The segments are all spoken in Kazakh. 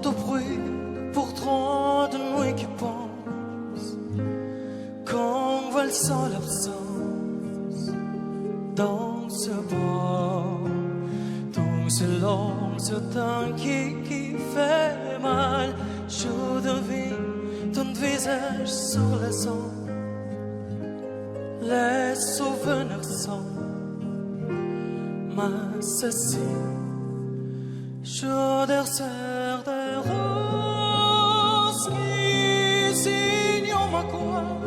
de bruit pour trop de nuits qui pensent qu'on voit le sol absence dans ce bois. Tout ce long, ce temps qui fait mal. Je devine ton visage sur les ondes. Les souvenirs sont m'assassinent. Je desserre des roses qui signent ma croix.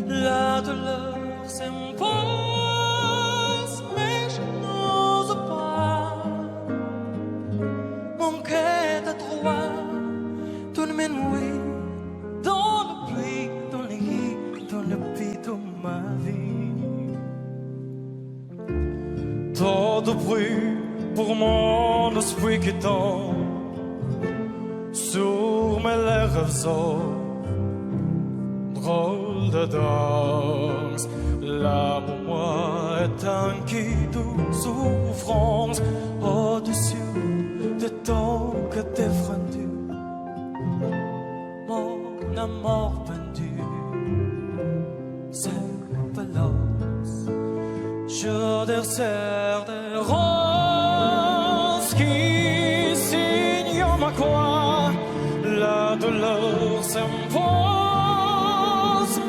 La douleur s'impose, mais je n'ose pas. Mon cœur est droit, toutes mes nuits, dans le pluie, dans les lits, dans le vide de ma vie. Tant de bruit pour mon esprit qui tombe sur mes lèvres sourdes. Drôle de danse, là pour moi est un qui de souffrance au-dessus de ton côté frendu. Mon amour pendu, c'est balance. Je desserre des roses qui signent ma croix. La douleur s'impose,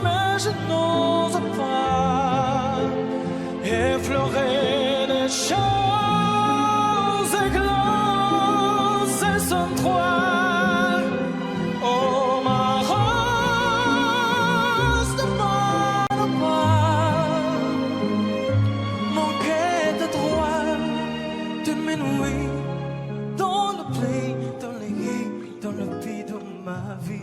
mais je n'ose pas effleurer des choses écloses et sans toi. Oh, ma rose ne parle pas. Mon cœur de droit, toutes mes nuits, dans le pli, dans les lits, dans le vide de ma vie.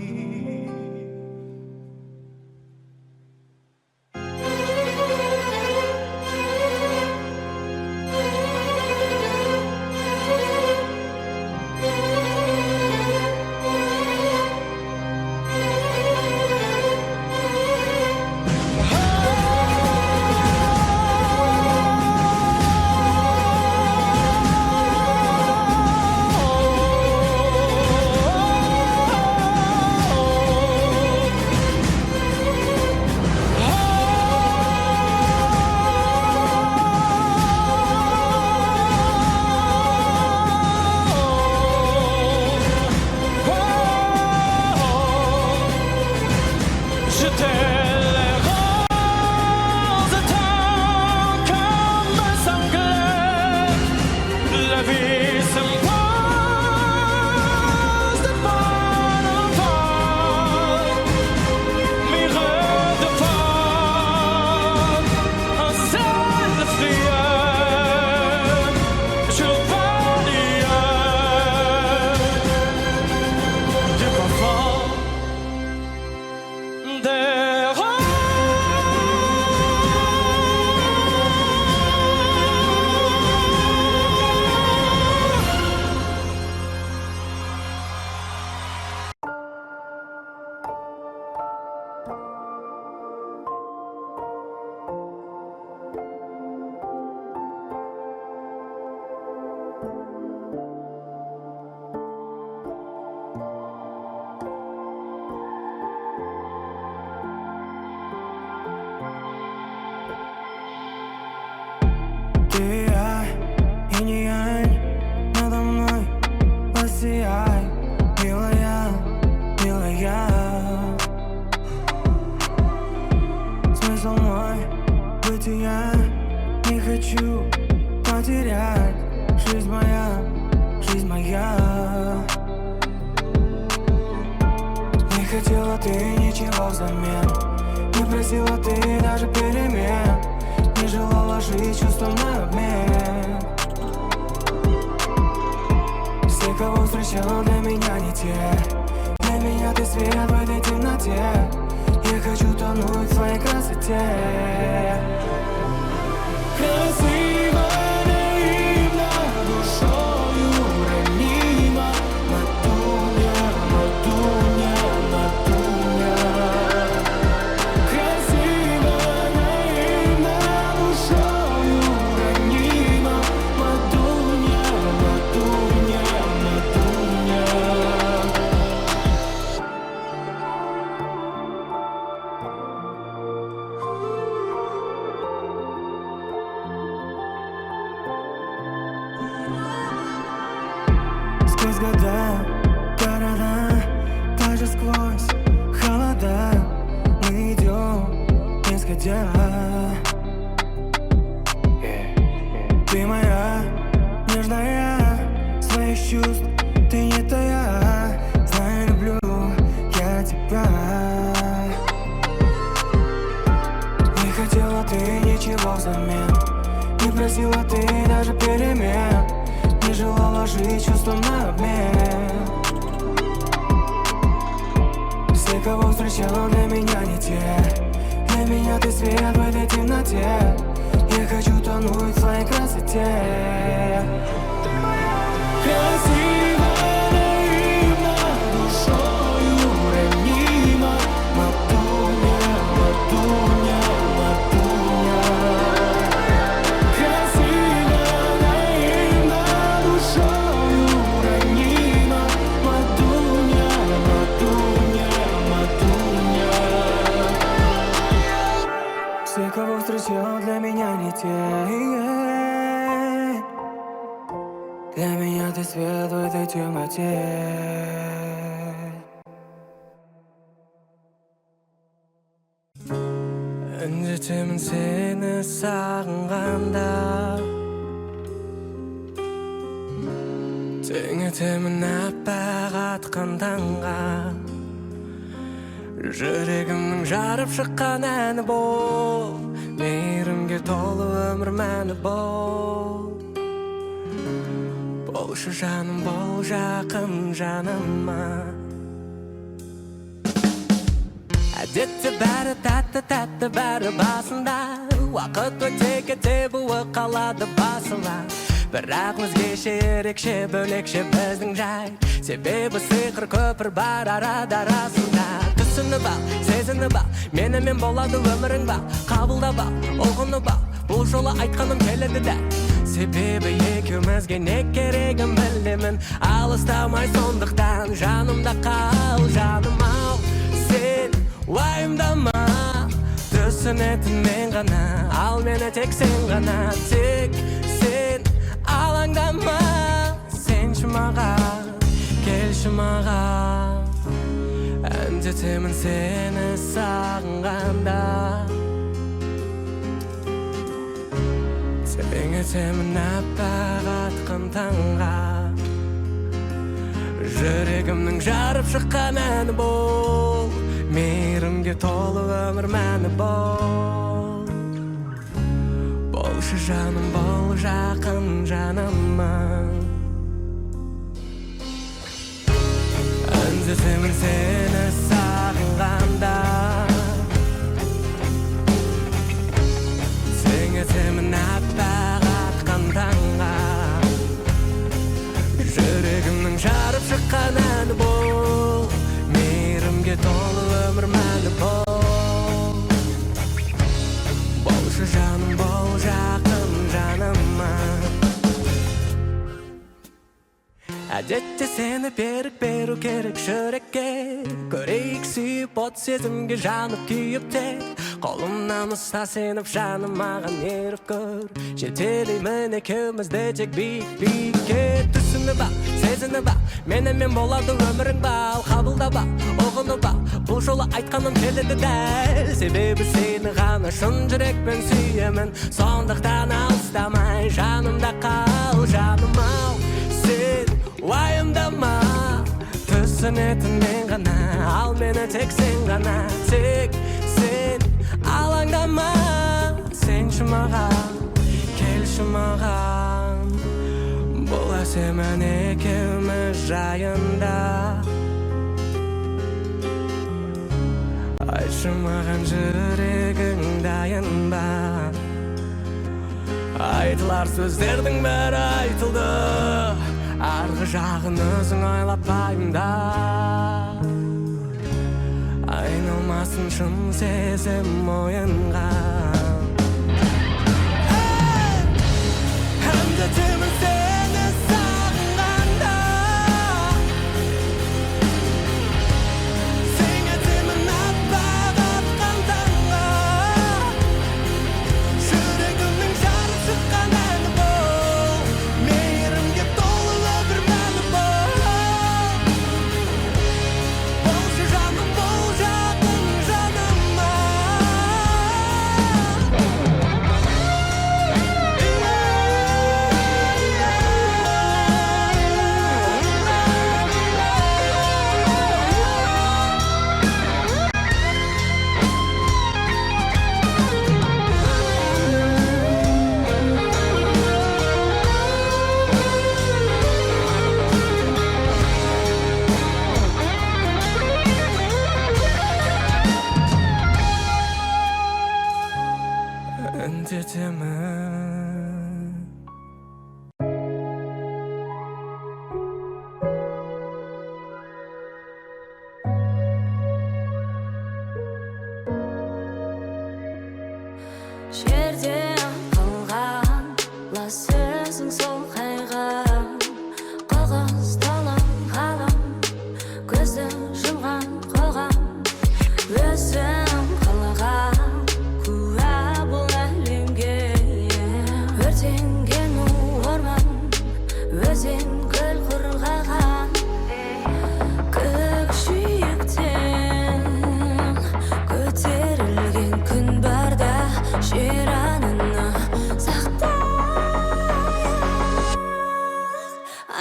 где. Ты моя, нежная, своих чувств ты не тая. Знаю, люблю я тебя. Не хотела ты ничего взамен, не просила ты даже перемен, не желала жить чувством на обмен. Все, кого встречала, для меня не те. Для меня ты свет в этой темноте. Я хочу тонуть в твоей красоте. Красиво, наивно, душою ранима. Матуня, матуня, матуня. Красиво, наивно, душою ранима. Матуня, матуня, матуня. Все, кого встречал, для меня не те. Для меня ты свет в этой темноте. 언제쯤은 seni sağında Теңетемін аппақ атқан таңға Жүрегімнің жарып шыққан әні бол Мейірімге толы өмір мәні бол Болшы жаным бол жақын жаныма Әдетте бәрі тәтті бәрі басында Уақыт өте кете буы қалады басыла Бірақ өзгеше ерекше бөлекше біздің жай Себебі сиқыр көпір бар арада арасында Түсініп ал, сезініп ал, менімен болады өмірің бал Қабылдап ал, ұғынып ал, бұл жолы айтқаным келеді дәл Себебі екеумізге не керегін білемін Алыстамай сондықтан жанымда қал жаным ау Сен уайымдама түсінетін мен ғана Ал мені тек сен ғана Тек сен алаңдама Сенші маған, келші маған Әндетемін сені сағынғанда Теңетемін аппақ атқан таңға Жүрегімнің жарып шыққан әні бол Мейірімге толы өмір мәні бол Болшы жаным бол жақын жаныма Әндетемін сені сағынғанда Теңетемін аппақ атқан таңға Жүрегімнің жарып шыққан әні бол Мейірімге толы өмір мәні бол Болшы жаным бол жақын жаныма Әдетте сені берік беру керек жүрекке Көрейік сүйіп от сезімге жанып күйіп тек Қолымнан ұста сеніп жаным маған еріп көр Жетелеймін екеумізді тек биік-биікке Түсініп ал, сезініп ал, менімен болады өмірің бал Қабылдап ал, ұғынып ал, бұл жолы айтқаным келеді дәл Себебі сені ғана шын жүрекпен сүйемін Сондықтан алыстамай жанымда қал жаным ау Сен уайымдама түсінетін мен ғана Ал мені тек сен ғана Тек сен алаңдама Сенші маған, келші маған Бұл әсемін екеуміз жайында Айтшы маған жүрегің дайын ба Айтылар сөздердің бәрі айтылды Арғы жағын өзің ойлап пайымда Айналмасын шын сезім ойынға Әндетемін сені сағынғанда Теңетемін аппақ атқан таңға Жүрегімнің жарып шыққан әні бол Мейірімге толы өмір мәні бол Болшы жаным бол жақын жаныма жерден қалған лас өзің сол қайған қағаз талан қалам көзді жұмған қоғам өзім қалаған куә бұл әлемге өртенген орман өзен көл құрғаған көкжиектен көтерілген күн барда жер ананы сақтайық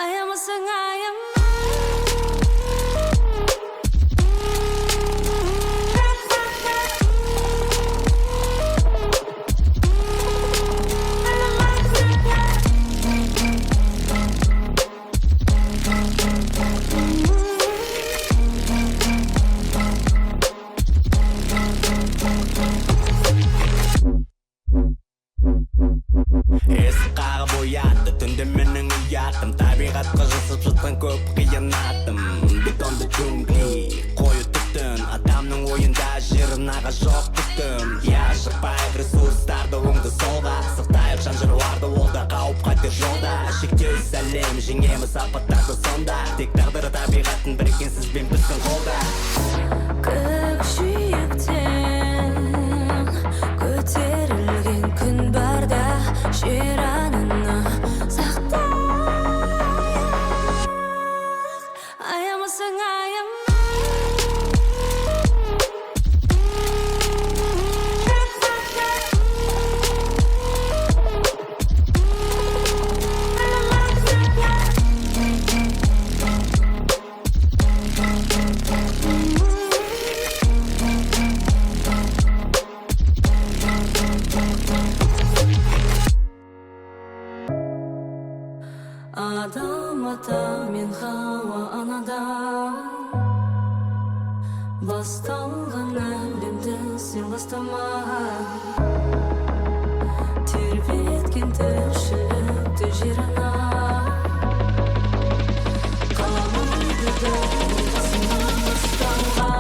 аямасаң аяма Есік қағып оятты түнде менің ұятым табиғатқа жасап жатқан көп қиянатым бетонды джунгли қою түтін адамның ойында жерін аға жоқ түтін я шықпайық ресурстарды оңды солға сақтайық жан жануарды ол да қауіп қатер жолда шектеусіз әлем жеңеміз апаттарды сонда тек тағдыры табиғаттың біріккенсіз бен біздің қолда көкжиектен көтерілген күн барда жер ананы сақтайық аямасаң аяма Адам ата мен хауа анадан басталған әлемді сен бастама тербеткен тіршілікті жер ана қаламайды да басынан бастауға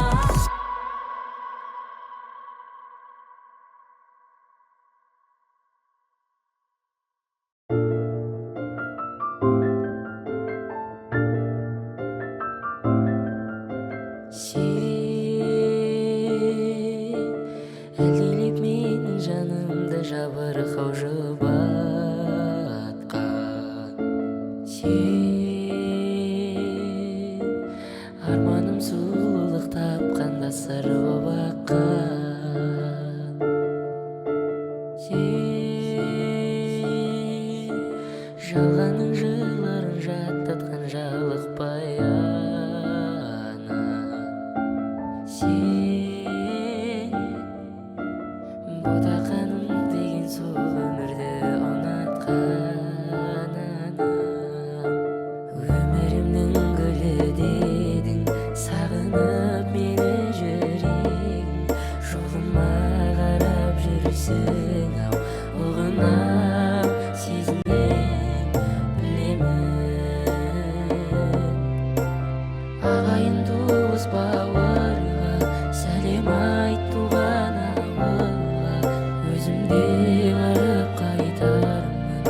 әлдилеп менің жанымды жабырқау жұбатқан сен арманым сұлулық тапқанда сыр боп аққан сен жалғанның жырларын жаттатқан жалықпай ана сен ботақаным деген сол өмірді ұнатқан анам өмірімнің гүлі дедің сағынып мені жүрегің жолыма қарап жүрсің ау ұғынам сезінем білемін ағайын туыс бауырға сәлем айт туған ауылға өзім де барып қайтармын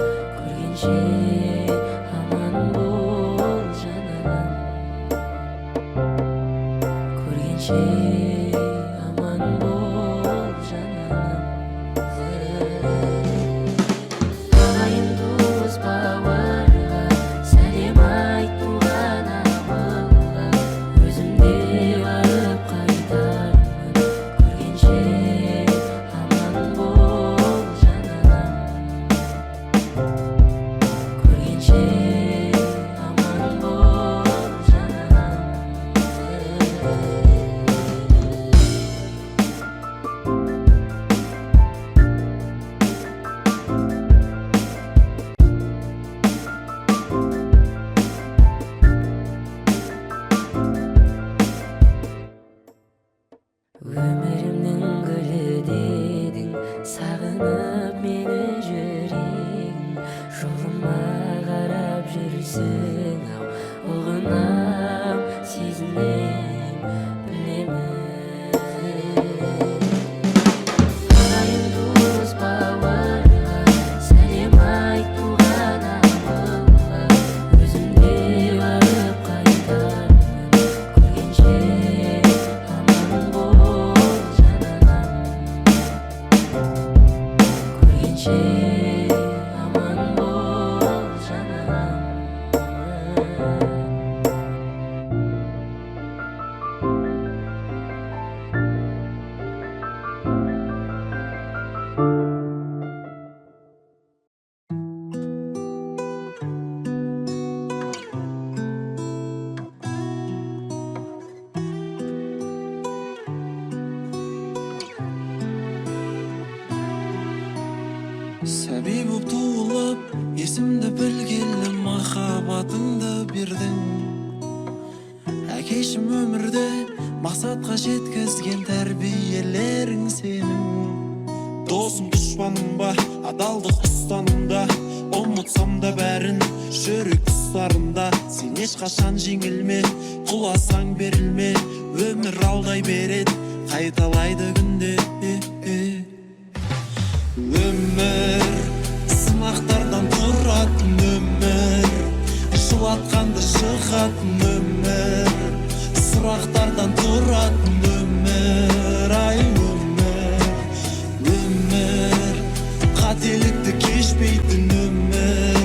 дейсің ау ұғынам сезінем білемін ағайын туыс бауырлар сәлем айтуған ауылға өзімде барып қайтармын көргенше аман бол жаным көргенше аман бол жаным Сәби боп туылып, есімді білгелі махаббатыңды бердің. Әкешім өмірде мақсатқа жеткізген тәрбиелерің сенің. Досым дұшпаным ба, адалдық ұстанымда, ұмытсам да бәрін жүрек тұстарында. Сен ешқашан жеңілме, құласаң берілме, өмір алдай береді, қайталайды күнде. Өмір сынақтардан тұратын өмір, жылатқанды шығатын өмір, сұрақтардан тұратын өмір, ай өмір. Өмір қателікті кешпейтін өмір,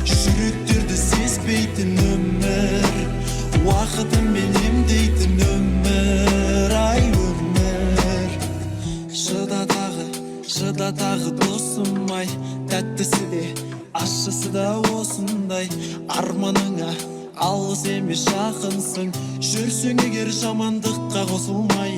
жүректерді сезбейтін өмір, уақытымен емдейтін өмір, ай өмір. Шыда тағы досым ай, тәттісі де ащысы да осындай. Арманыңа алыс емес жақынсың, жүрсең егер жамандыққа қосылмай.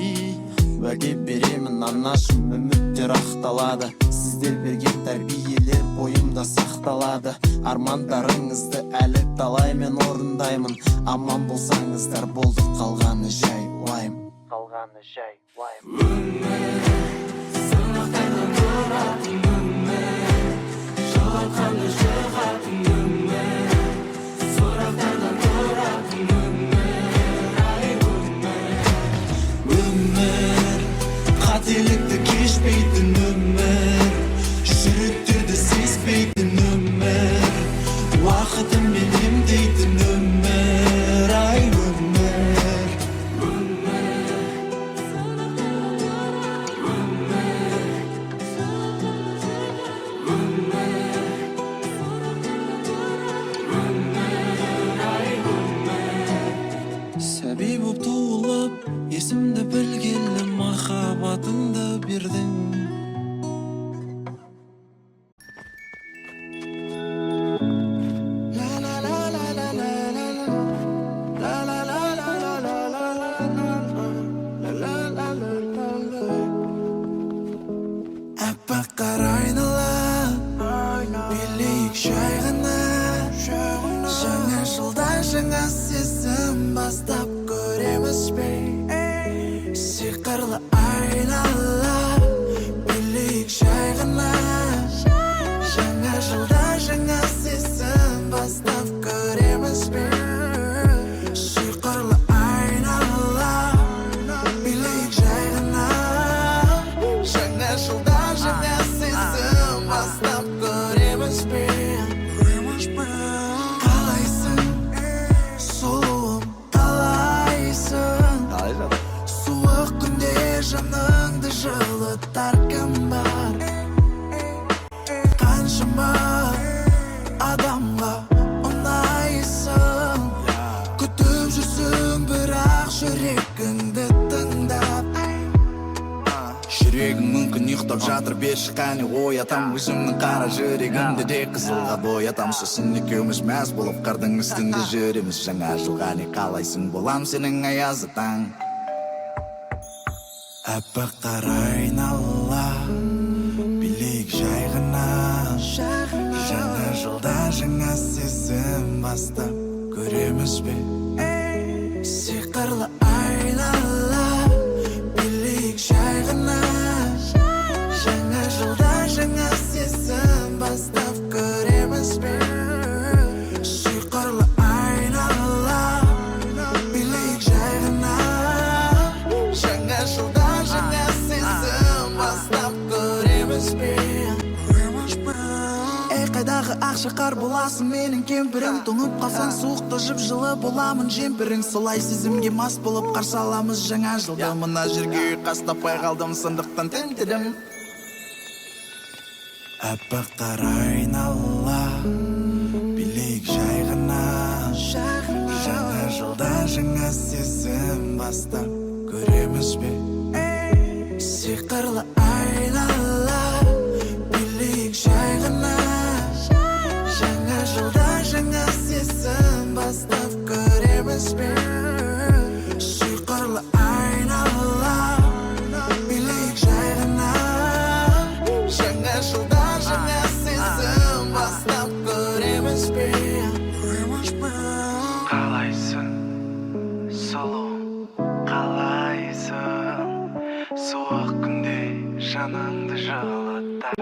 Уәде беремін анашым, үміттер ақталады, сіздер берген тәрбиелер бойымда сақталады. Армандарыңызды әлі талай мен орындаймын, аман болсаңыздар болды, қалғаны жай уайым. Сынақтардан тұратын өмір, жылатқанды шығатын өмір, сұрақтардан тұратын өмір, ай өмір. Өмір қателікті кешпейтін өмір, жүректерді сезбейтін өмір, уақытымен емдейтін өмір, ай өмір. Сәби боп туылып, есімді білгелі махаббатыңды бердің. Аппақ қар айнала, билейік жай ғана. Жаңа жылда жаңа сезім бастап көреміз бе? Сиқырлы айнала, билейік жай ғана. Жаңа жылда жаңа сезім бастап көреміз бе? Сиқырлы айнала, билейік жай ғана. Жаңа жылда жаңа сезім бастап көреміз бе? Қалайсың, сұлуым, қалайсың? Суық күнде жаныңды жылытар кім бар? Қаншама адамға ұнайсың, күтіп жүрсің бірақ жүрегіңді тыңдап. Жүрегім мүмкін ұйықтап жатыр, берші қане оятам. Өзімнің қара жүрегімді де қызылға боятам. Сосын екеуміз мәз болып қардың үстінде жүреміз. Жаңа жылға не қалайсың, болам сенің аязы таң. Аппақ қар айнала, билейік жай ғана. Жаңа жылда жаңа сезім бастап көреміз бе? Сиқырлы айнала, билейік жай ғана. Жаңа жылда жаңа сезім бастап көреміз бе? Сиқырлы қайдағы ақшақар боласың менің кемпірім. Тоңып қалсаң суықта жып-жылы боламын жемпірің. Солай сезімге мас болып қарсы аламыз жаңа жылды. Мына жерге қас таппай қалдым, сондықтан тінтідім. Аппақ қар айнала, билейік жай ғана. Жаңа жылда жаңа сезім бастап көреміз бе? Сиқырлы айнала, билейік жай ғана. Жаңа жылда жаңа сезім бастап көреміз бе? Сиқырлы айнала, билейік жай ғана. Жаңа жылда жаңа сезім бастап көреміз бе? Қалайсың, сұлу, қалайсың? Суық күнде жаныңды жылытар